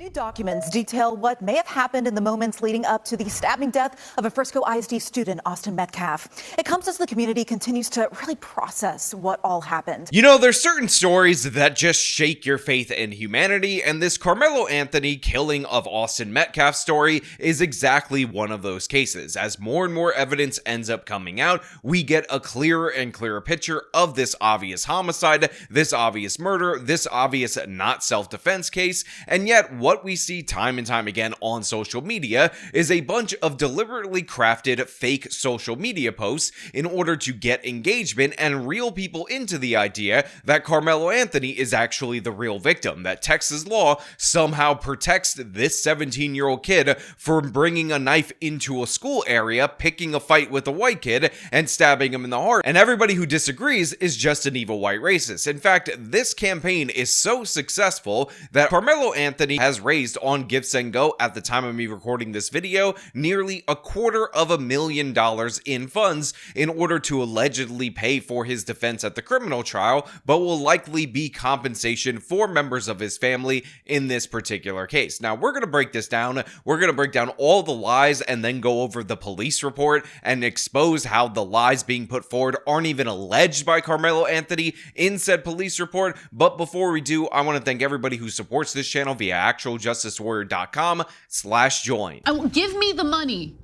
New documents detail what may have happened in the moments leading up to the stabbing death of a Frisco ISD student, Austin Metcalf. It comes as the community continues to really process what all happened. You know, there's certain stories that just shake your faith in humanity, and this Karmelo Anthony killing of Austin Metcalf story is exactly one of those cases. As more and more evidence ends up coming out, we get a clearer and clearer picture of this obvious homicide, this obvious murder, this obvious not self-defense case, and yet what we see time and time again on social media is a bunch of deliberately crafted fake social media posts in order to get engagement and reel people into the idea that Karmelo Anthony is actually the real victim, that Texas law somehow protects this 17-year-old kid from bringing a knife into a school area, picking a fight with a white kid, and stabbing him in the heart. And everybody who disagrees is just an evil white racist. In fact, this campaign is so successful that Karmelo Anthony has raised on GiveSendGo at the time of me recording this video nearly $250,000 in funds in order to allegedly pay for his defense at the criminal trial, but will likely be compensation for members of his family in this particular case. Now, we're going to break this down. We're going to break down all the lies and then go over the police report and expose how the lies being put forward aren't even alleged by Karmelo Anthony in said police report. But before we do, I want to thank everybody who supports this channel via actualjusticewarrior.com/join. Give me the money.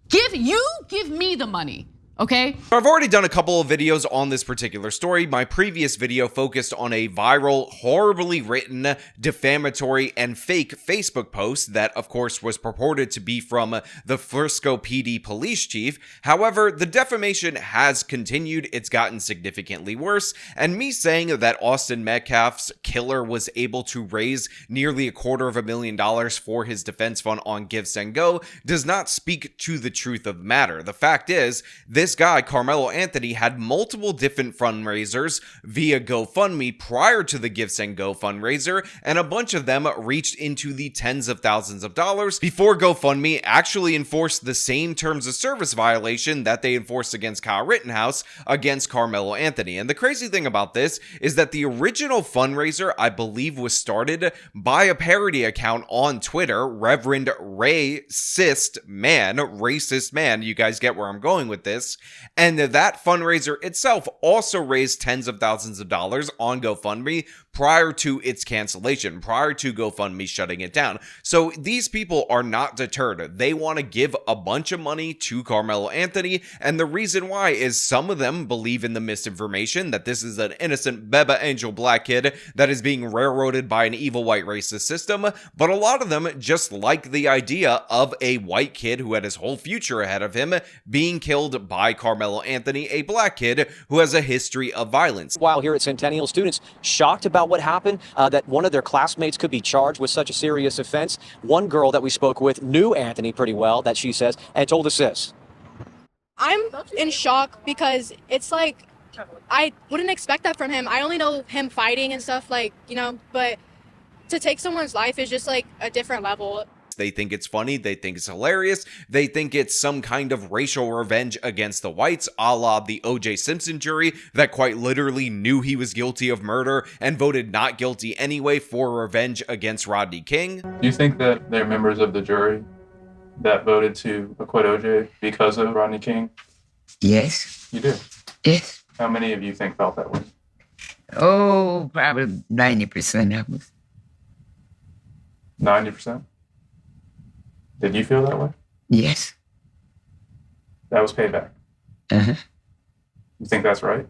Give me the money. Okay. I've already done a couple of videos on this particular story. My previous video focused on a viral, horribly written, defamatory, and fake Facebook post that, of course, was purported to be from the Frisco PD police chief. However, the defamation has continued. It's gotten significantly worse, and me saying that Austin Metcalf's killer was able to raise nearly $250,000 for his defense fund on GiveSendGo does not speak to the truth of the matter. The fact is, this guy, Karmelo Anthony, had multiple different fundraisers via GoFundMe prior to the GiveSendGo fundraiser, and a bunch of them reached into the tens of thousands of dollars before GoFundMe actually enforced the same terms of service violation that they enforced against Kyle Rittenhouse against Karmelo Anthony. And the crazy thing about this is that the original fundraiser, I believe, was started by a parody account on Twitter, Reverend Racist Man. You guys get where I'm going with this. And that fundraiser itself also raised tens of thousands of dollars on GoFundMe prior to its cancellation, prior to GoFundMe shutting it down. So these people are not deterred. They want to give a bunch of money to Karmelo Anthony, and the reason why is some of them believe in the misinformation that this is an innocent Beba Angel black kid that is being railroaded by an evil white racist system, but a lot of them just like the idea of a white kid who had his whole future ahead of him being killed by Karmelo Anthony, a black kid who has a history of violence. While here at Centennial, students shocked about what happened, that one of their classmates could be charged with such a serious offense. One girl that we spoke with knew Anthony pretty well, that she says, and told us this. I'm in shock because it's like, I wouldn't expect that from him. I only know him fighting and stuff, like, you know, but to take someone's life is just like a different level. They think it's funny, they think it's hilarious, they think it's some kind of racial revenge against the whites, a la the O.J. Simpson jury that quite literally knew he was guilty of murder and voted not guilty anyway for revenge against Rodney King. Do you think that they're members of the jury that voted to acquit O.J. because of Rodney King? Yes. You do? Yes. How many of you think felt that way? Oh, probably 90% of us. 90%? Did you feel that way? Yes. That was payback. Uh-huh. You think that's right?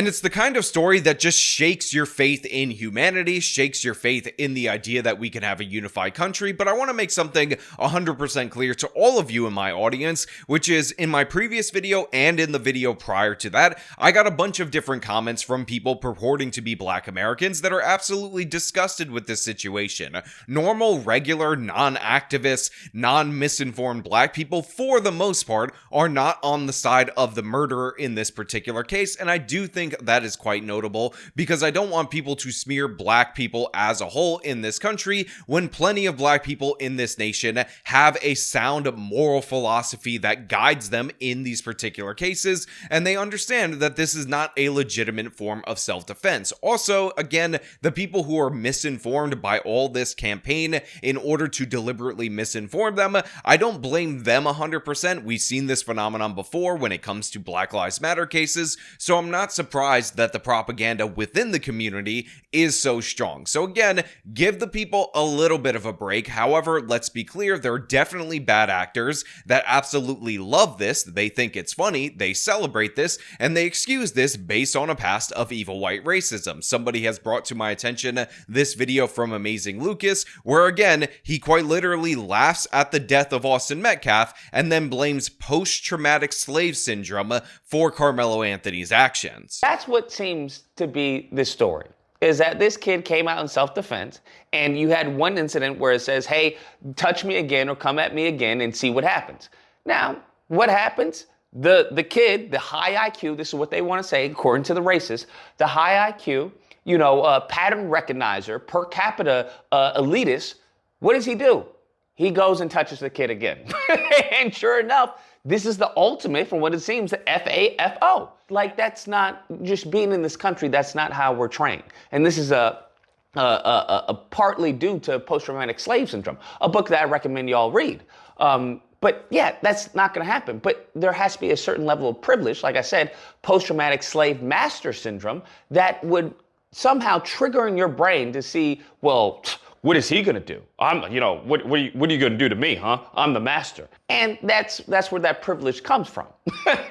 And it's the kind of story that just shakes your faith in humanity, shakes your faith in the idea that we can have a unified country. But I want to make something 100% clear to all of you in my audience, which is in my previous video and in the video prior to that, I got a bunch of different comments from people purporting to be Black Americans that are absolutely disgusted with this situation. Normal, regular, non-activist, non-misinformed Black people, for the most part, are not on the side of the murderer in this particular case. And I do think think that is quite notable because I don't want people to smear black people as a whole in this country when plenty of black people in this nation have a sound moral philosophy that guides them in these particular cases, and they understand that this is not a legitimate form of self-defense. Also, again, the people who are misinformed by all this campaign in order to deliberately misinform them, I don't blame them 100%. We've seen this phenomenon before when it comes to Black Lives Matter cases, so I'm not surprised that the propaganda within the community is so strong. So again, give the people a little bit of a break. However, let's be clear, there are definitely bad actors that absolutely love this. They think it's funny, they celebrate this, and they excuse this based on a past of evil white racism. Somebody has brought to my attention this video from Amazing Lucas, where again, he quite literally laughs at the death of Austin Metcalf and then blames post-traumatic slave syndrome for Karmelo Anthony's actions. That's what seems to be this story, is that this kid came out in self-defense, and you had one incident where it says, hey, touch me again or come at me again and see what happens. Now, what happens? The kid, the high IQ, this is what they want to say, according to the racists, the high IQ, pattern recognizer, per capita elitist, what does he do? He goes and touches the kid again. And sure enough, this is the ultimate, from what it seems, the FAFO. Like, that's not just being in this country. That's not how we're trained. And this is a partly due to post-traumatic slave syndrome, a book that I recommend you all read. But yeah, that's not going to happen. But there has to be a certain level of privilege, like I said, post-traumatic slave master syndrome, that would somehow trigger in your brain to see, well, what is he going to do? What are you going to do to me, huh? I'm the master. And that's where that privilege comes from.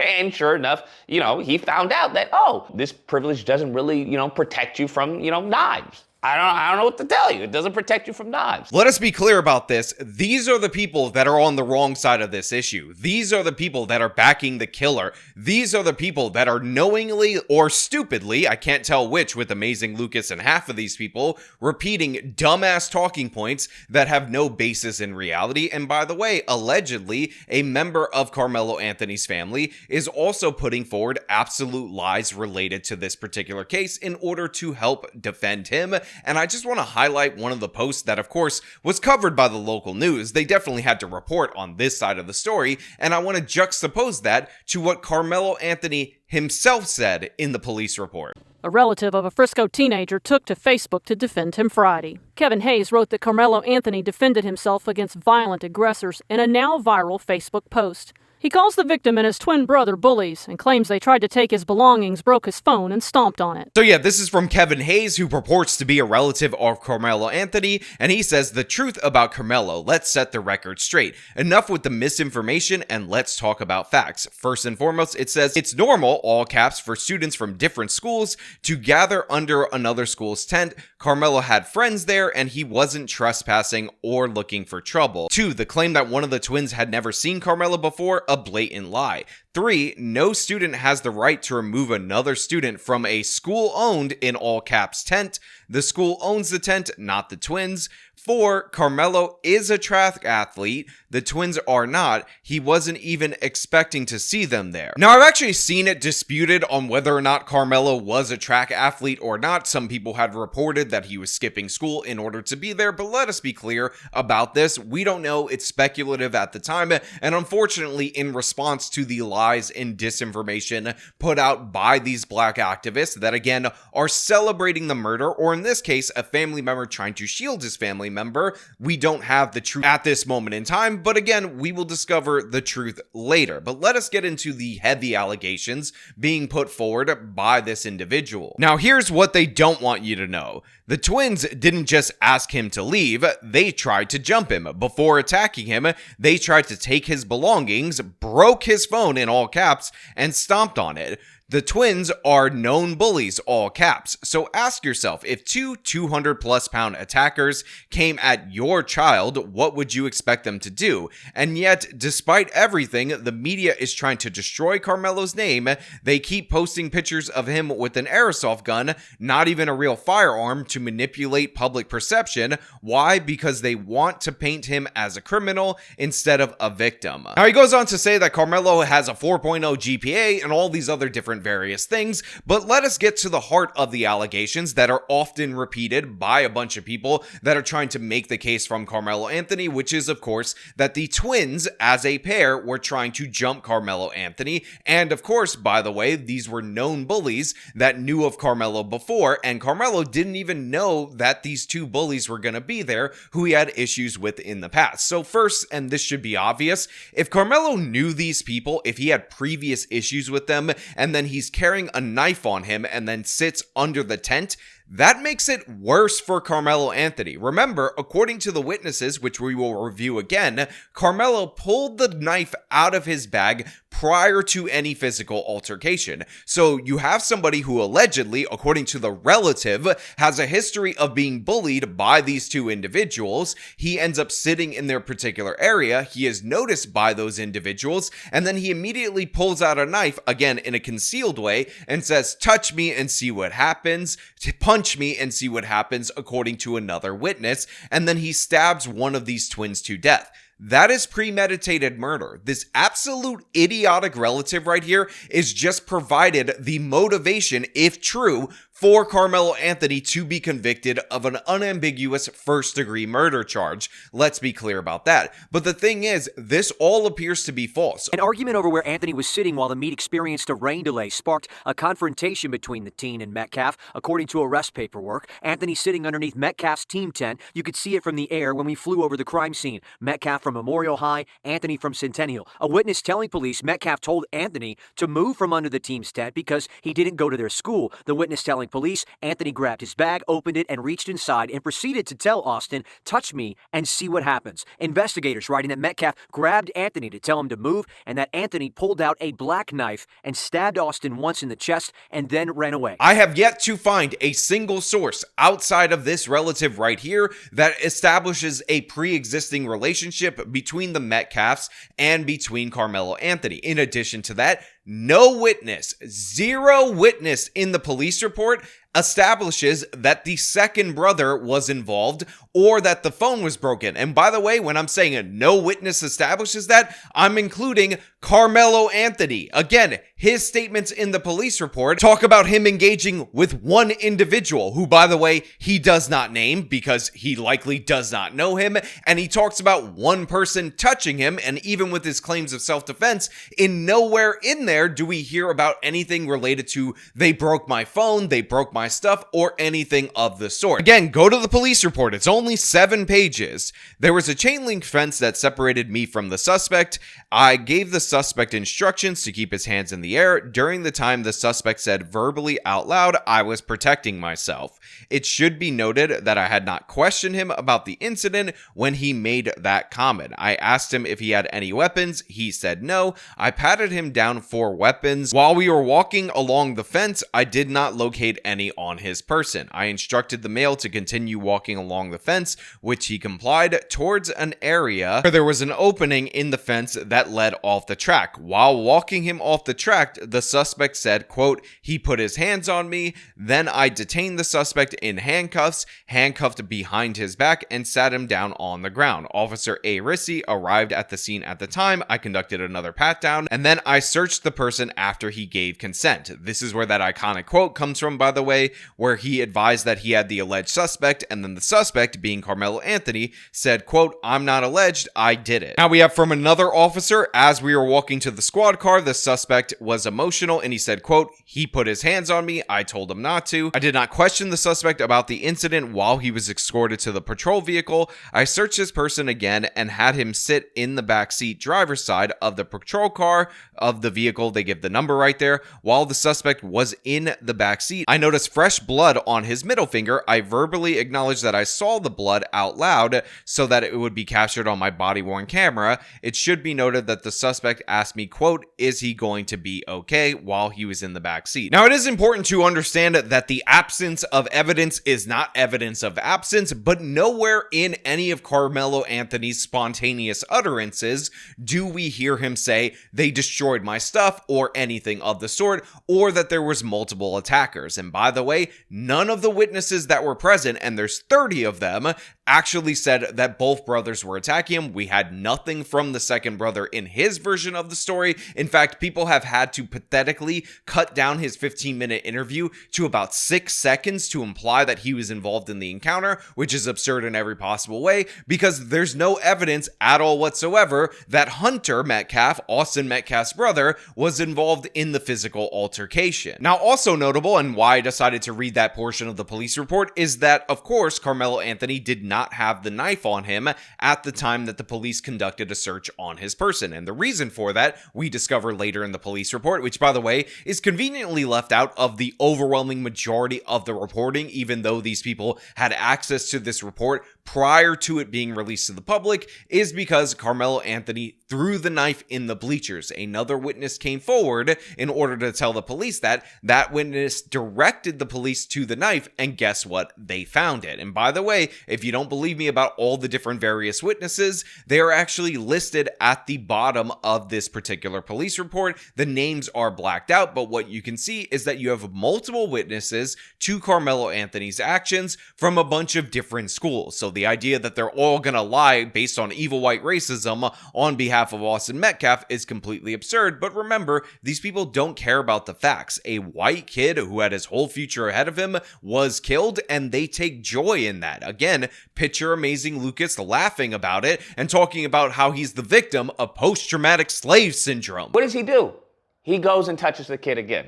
And sure enough, he found out that, this privilege doesn't really, protect you from, knives. I don't know what to tell you. It doesn't protect you from knives. Let us be clear about this. These are the people that are on the wrong side of this issue. These are the people that are backing the killer. These are the people that are knowingly or stupidly, I can't tell which with Amazing Lucas and half of these people, repeating dumbass talking points that have no basis in reality. And by the way, allegedly, a member of Karmelo Anthony's family is also putting forward absolute lies related to this particular case in order to help defend him. And I just want to highlight one of the posts that, of course, was covered by the local news. They definitely had to report on this side of the story, and I want to juxtapose that to what Karmelo Anthony himself said in the police report. A relative of a Frisco teenager took to Facebook to defend him Friday. Kevin Hayes wrote that Karmelo Anthony defended himself against violent aggressors in a now viral Facebook post. He calls the victim and his twin brother bullies and claims they tried to take his belongings, broke his phone, and stomped on it. So yeah, this is from Kevin Hayes, who purports to be a relative of Karmelo Anthony, and he says the truth about Karmelo. Let's set the record straight. Enough with the misinformation and let's talk about facts. First and foremost, it says it's normal, all caps, for students from different schools to gather under another school's tent. Karmelo had friends there and he wasn't trespassing or looking for trouble. 2, the claim that one of the twins had never seen Karmelo before, a blatant lie. 3, no student has the right to remove another student from a school-owned, in all caps, tent. The school owns the tent, not the twins. 4, Karmelo is a track athlete. The twins are not. He wasn't even expecting to see them there. Now, I've actually seen it disputed on whether or not Karmelo was a track athlete or not. Some people had reported that he was skipping school in order to be there, but let us be clear about this. We don't know. It's speculative at the time, and unfortunately, in response to the lies and disinformation put out by these black activists that, again, are celebrating the murder, or in this case, a family member trying to shield his family member, we don't have the truth at this moment in time, but again, we will discover the truth later. But let us get into the heavy allegations being put forward by this individual. Now, here's what they don't want you to know. The twins didn't just ask him to leave, they tried to jump him. Before attacking him, they tried to take his belongings, broke his phone in all caps, and stomped on it. The twins are known bullies, all caps. So ask yourself, if two 200-plus pound attackers came at your child, what would you expect them to do? And yet, despite everything, the media is trying to destroy Karmelo's name. They keep posting pictures of him with an airsoft gun, not even a real firearm, to manipulate public perception. Why? Because they want to paint him as a criminal instead of a victim. Now, he goes on to say that Karmelo has a 4.0 GPA and all these other different different various things, but let us get to the heart of the allegations that are often repeated by a bunch of people that are trying to make the case from Karmelo Anthony, which is, of course, that the twins, as a pair, were trying to jump Karmelo Anthony. And, of course, by the way, these were known bullies that knew of Karmelo before, and Karmelo didn't even know that these two bullies were going to be there who he had issues with in the past. So first, and this should be obvious, if Karmelo knew these people, if he had previous issues with them, and then he's carrying a knife on him and then sits under the tent, that makes it worse for Karmelo Anthony. Remember, according to the witnesses, which we will review again, Karmelo pulled the knife out of his bag prior to any physical altercation. So you have somebody who allegedly, according to the relative, has a history of being bullied by these two individuals. He ends up sitting in their particular area. He is noticed by those individuals, and then he immediately pulls out a knife, again in a concealed way, and says, "Touch me and see what happens. Punch me and see what happens," according to another witness, and then he stabs one of these twins to death. That is premeditated murder. This absolute idiotic relative right here is just provided the motivation, if true, for Karmelo Anthony to be convicted of an unambiguous first-degree murder charge. Let's be clear about that. But the thing is, this all appears to be false. An argument over where Anthony was sitting while the meet experienced a rain delay sparked a confrontation between the teen and Metcalf. According to arrest paperwork, Anthony sitting underneath Metcalf's team tent. You could see it from the air when we flew over the crime scene. Metcalf from Memorial High, Anthony from Centennial. A witness telling police Metcalf told Anthony to move from under the team's tent because he didn't go to their school. The witness telling police Anthony grabbed his bag, opened it, and reached inside and proceeded to tell Austin, "Touch me and see what happens." Investigators writing that Metcalf grabbed Anthony to tell him to move and that Anthony pulled out a black knife and stabbed Austin once in the chest and then ran away. I have yet to find a single source outside of this relative right here that establishes a pre-existing relationship between the Metcalfs and between Karmelo Anthony. In addition to that, no witness, zero witness in the police report establishes that the second brother was involved or that the phone was broken. And by the way, when I'm saying no witness establishes that, I'm including Karmelo Anthony. Again, his statements in the police report talk about him engaging with one individual who, by the way, he does not name because he likely does not know him. And he talks about one person touching him. And even with his claims of self-defense, in nowhere in there do we hear about anything related to they broke my phone, they broke my stuff, or anything of the sort. Again, go to the police report. It's only 7 pages. There was a chain link fence that separated me from the suspect. I gave the suspect instructions to keep his hands in the air. During the time the suspect said verbally out loud, I was protecting myself. It should be noted that I had not questioned him about the incident when he made that comment. I asked him if he had any weapons. He said no. I patted him down for weapons. While we were walking along the fence, I did not locate any on his person. I instructed the male to continue walking along the fence, which he complied, towards an area where there was an opening in the fence that led off the track. While walking him off the track, the suspect said, quote, "He put his hands on me." Then I detained the suspect in handcuffs, handcuffed behind his back, and sat him down on the ground. Officer A. Rissi arrived at the scene at the time. I conducted another pat down, and then I searched the person after he gave consent. This is where that iconic quote comes from, by the way, where he advised that he had the alleged suspect, and then the suspect, being Karmelo Anthony, said, quote, "I'm not alleged, I did it." Now we have from another officer, as we were walking to the squad car, the suspect was emotional and he said, quote, "He put his hands on me, I told him not to." I did not question the suspect about the incident while he was escorted to the patrol vehicle. I searched this person again and had him sit in the backseat driver's side of the patrol car of the vehicle. They give the number right there. While the suspect was in the backseat, I noticed fresh blood on his middle finger. I verbally acknowledged that I saw the blood out loud so that it would be captured on my body-worn camera. It should be noted that the suspect asked me, quote, "Is he going to be okay?" while he was in the backseat. Now, it is important to understand that the absence of evidence is not evidence of absence, but nowhere in any of Karmelo Anthony's spontaneous utterances do we hear him say they destroyed my stuff or anything of the sort, or that there was multiple attackers. And by the the way, none of the witnesses that were present, and there's 30 of them, actually said that both brothers were attacking him. We had nothing from the second brother in his version of the story. In fact, people have had to pathetically cut down his 15-minute interview to about 6 seconds to imply that he was involved in the encounter, which is absurd in every possible way, because there's no evidence at all whatsoever that Hunter Metcalf, Austin Metcalf's brother, was involved in the physical altercation. Now, also notable, and why I decided to read that portion of the police report, is that, of course, Karmelo Anthony did not have the knife on him at the time that the police conducted a search on his person. And the reason for that, we discover later in the police report, which, by the way, is conveniently left out of the overwhelming majority of the reporting, even though these people had access to this report prior to it being released to the public, is because Karmelo Anthony threw the knife in the bleachers. Another witness came forward in order to tell the police that. That witness directed the police to the knife, and guess what? They found it. And by the way, if you don't believe me about all the different various witnesses, they are actually listed at the bottom of this particular police report. The names are blacked out, but what you can see is that you have multiple witnesses to Karmelo Anthony's actions from a bunch of different schools. So the idea that they're all gonna lie based on evil white racism on behalf of Austin Metcalf is completely absurd. But remember, these people don't care about the facts. A white kid who had his whole future ahead of him was killed, and they take joy in that. Again, picture amazing Lucas laughing about it and talking about how he's the victim of post-traumatic slave syndrome. What does he do? He goes and touches the kid again.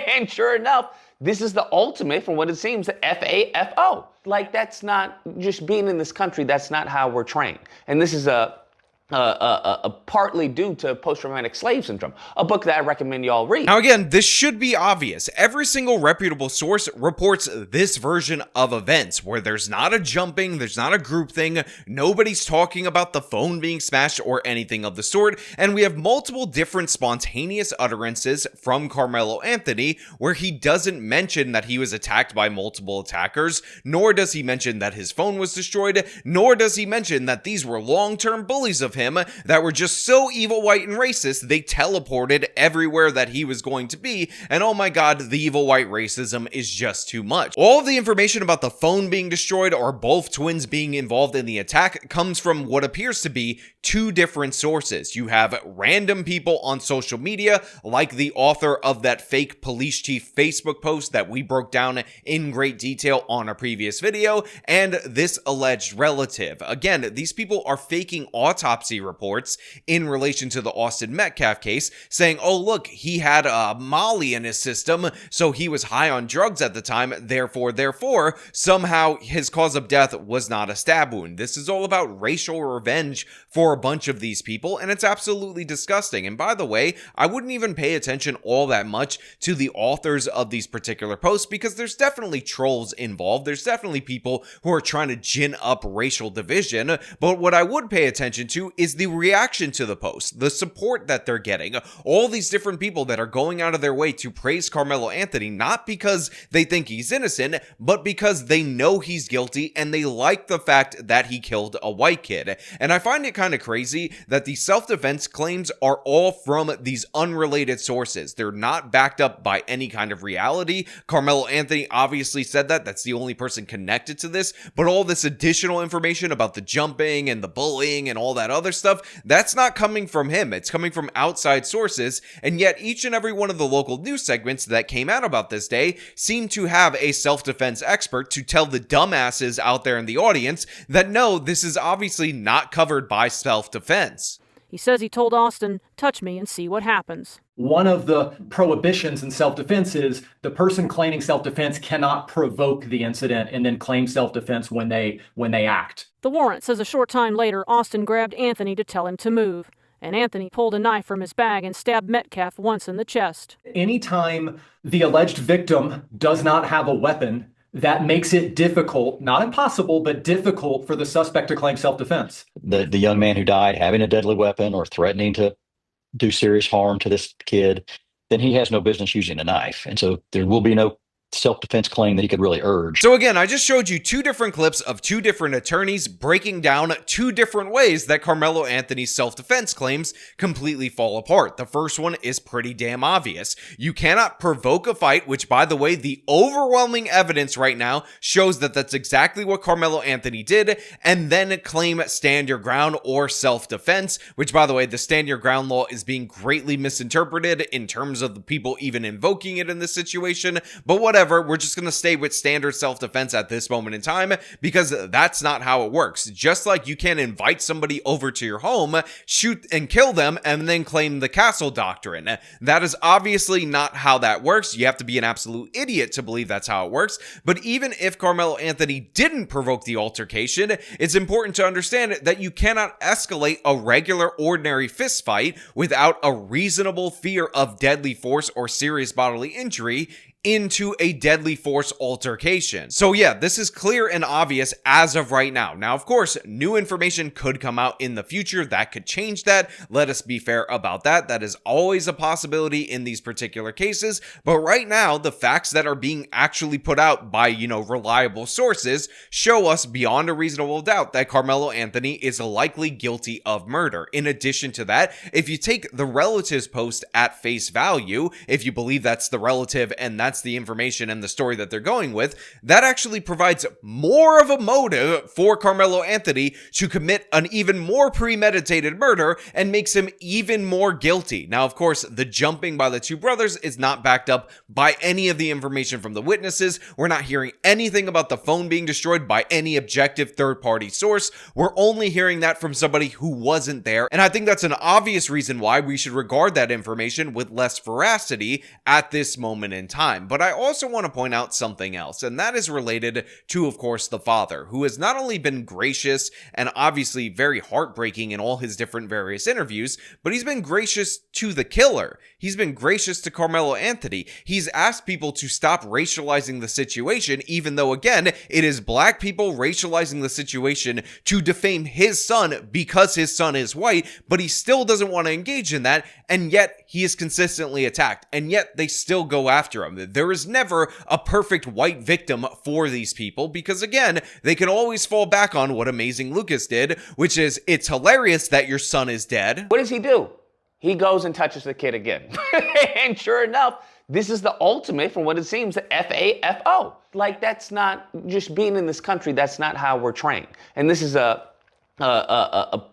And sure enough, this is the ultimate, from what it seems, the FAFO. Like, that's not just being in this country. That's not how we're trained. And this is a partly due to post-traumatic slave syndrome, a book that I recommend y'all read. Now again, this should be obvious. Every single reputable source reports this version of events, where there's not a jumping, there's not a group thing, nobody's talking about the phone being smashed or anything of the sort, and we have multiple different spontaneous utterances from Karmelo Anthony, where he doesn't mention that he was attacked by multiple attackers, nor does he mention that his phone was destroyed, nor does he mention that these were long-term bullies of him that were just so evil, white, and racist they teleported everywhere that he was going to be, and oh my god, the evil white racism is just too much. All of the information about the phone being destroyed or both twins being involved in the attack comes from what appears to be two different sources. You have random people on social media, like the author of that fake police chief Facebook post that we broke down in great detail on a previous video, and this alleged relative. Again, these people are faking autopsy reports in relation to the Austin Metcalf case, saying, oh look, he had Molly in his system, so he was high on drugs at the time, therefore, somehow his cause of death was not a stab wound. This is all about racial revenge for a bunch of these people, and it's absolutely disgusting. And by the way, I wouldn't even pay attention all that much to the authors of these particular posts, because there's definitely trolls involved. There's definitely people who are trying to gin up racial division, but what I would pay attention to is the reaction to the post, the support that they're getting. All these different people that are going out of their way to praise Karmelo Anthony, not because they think he's innocent, but because they know he's guilty and they like the fact that he killed a white kid. And I find it kind of crazy that the self-defense claims are all from these unrelated sources. They're not backed up by any kind of reality. Karmelo Anthony obviously said that. That's the only person connected to this, but all this additional information about the jumping and the bullying and all that other stuff, that's not coming from him. It's coming from outside sources, and yet each and every one of the local news segments that came out about this day seem to have a self-defense expert to tell the dumbasses out there in the audience that no, this is obviously not covered by self-defense. He says he told Austin, touch me and see what happens. One of the prohibitions in self-defense is the person claiming self-defense cannot provoke the incident and then claim self-defense when they act. The warrant says a short time later, Austin grabbed Anthony to tell him to move, and Anthony pulled a knife from his bag and stabbed Metcalf once in the chest. Anytime the alleged victim does not have a weapon, that makes it difficult, not impossible, but difficult for the suspect to claim self-defense. The young man who died having a deadly weapon or threatening to do serious harm to this kid, then he has no business using a knife. And so there will be no self-defense claim that he could really urge. So again, I just showed you two different clips of two different attorneys breaking down two different ways that Karmelo Anthony's self-defense claims completely fall apart. The first one is pretty damn obvious. You cannot provoke a fight, which, by the way, the overwhelming evidence right now shows that that's exactly what Karmelo Anthony did, and then claim stand your ground or self-defense, which, by the way, the stand your ground law is being greatly misinterpreted in terms of the people even invoking it in this situation. But whatever, we're just going to stay with standard self-defense at this moment in time, because that's not how it works. Just like you can't invite somebody over to your home, shoot and kill them, and then claim the castle doctrine. That is obviously not how that works. You have to be an absolute idiot to believe that's how it works. But even if Karmelo Anthony didn't provoke the altercation, it's important to understand that you cannot escalate a regular, ordinary fist fight without a reasonable fear of deadly force or serious bodily injury into a deadly force altercation. So yeah, this is clear and obvious as of right now. Now, of course, new information could come out in the future that could change that. Let us be fair about that. That is always a possibility in these particular cases. But right now, the facts that are being actually put out by, reliable sources show us beyond a reasonable doubt that Karmelo Anthony is likely guilty of murder. In addition to that, if you take the relative's post at face value, if you believe that's the relative and that's the information and the story that they're going with, that actually provides more of a motive for Karmelo Anthony to commit an even more premeditated murder and makes him even more guilty. Now, of course, the jumping by the two brothers is not backed up by any of the information from the witnesses. We're not hearing anything about the phone being destroyed by any objective third-party source. We're only hearing that from somebody who wasn't there, and I think that's an obvious reason why we should regard that information with less veracity at this moment in time. But I also want to point out something else, and that is related to, of course, the father, who has not only been gracious and obviously very heartbreaking in all his different various interviews, but he's been gracious to the killer. He's been gracious to Karmelo Anthony. He's asked people to stop racializing the situation, even though, again, it is black people racializing the situation to defame his son because his son is white, but he still doesn't want to engage in that, and yet he is consistently attacked, and yet they still go after him. There is never a perfect white victim for these people because, again, they can always fall back on what Amazing Lucas did, which is, it's hilarious that your son is dead. What does he do? He goes and touches the kid again. And sure enough, this is the ultimate, from what it seems, the FAFO. Like, that's not, just being in this country, that's not how we're trained. And this is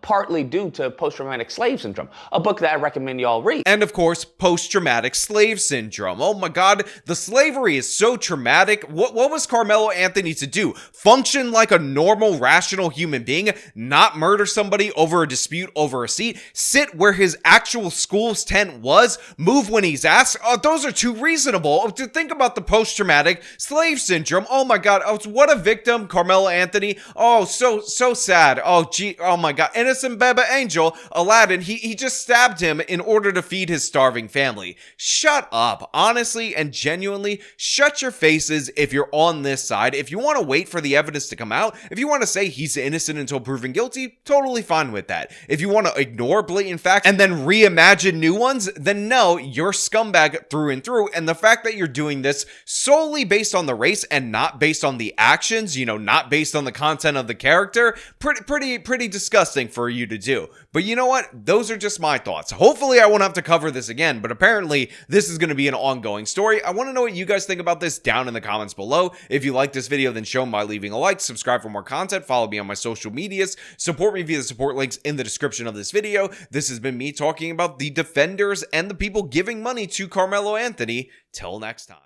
partly due to post-traumatic slave syndrome, a book that I recommend y'all read. And of course, post-traumatic slave syndrome. Oh my God, the slavery is so traumatic. What was Karmelo Anthony to do? Function like a normal, rational human being, not murder somebody over a dispute over a seat, sit where his actual school's tent was, move when he's asked? Those are too reasonable. To think about the post-traumatic slave syndrome. Oh my God, what a victim, Karmelo Anthony. Oh, so sad. Oh my God, innocent Beba Angel, Aladdin, he just stabbed him in order to feed his starving family. Shut up. Honestly and genuinely, shut your faces if you're on this side. If you want to wait for the evidence to come out, if you want to say he's innocent until proven guilty, totally fine with that. If you want to ignore blatant facts and then reimagine new ones, then no, you're scumbag through and through. And the fact that you're doing this solely based on the race and not based on the actions, not based on the content of the character, pretty disgusting for you to do. But you know what? Those are just my thoughts. Hopefully I won't have to cover this again, but apparently this is going to be an ongoing story. I want to know what you guys think about this down in the comments below. If you like this video, then show them by leaving a like, subscribe for more content, follow me on my social medias, support me via the support links in the description of this video. This has been me talking about the defenders and the people giving money to Karmelo Anthony. Till next time.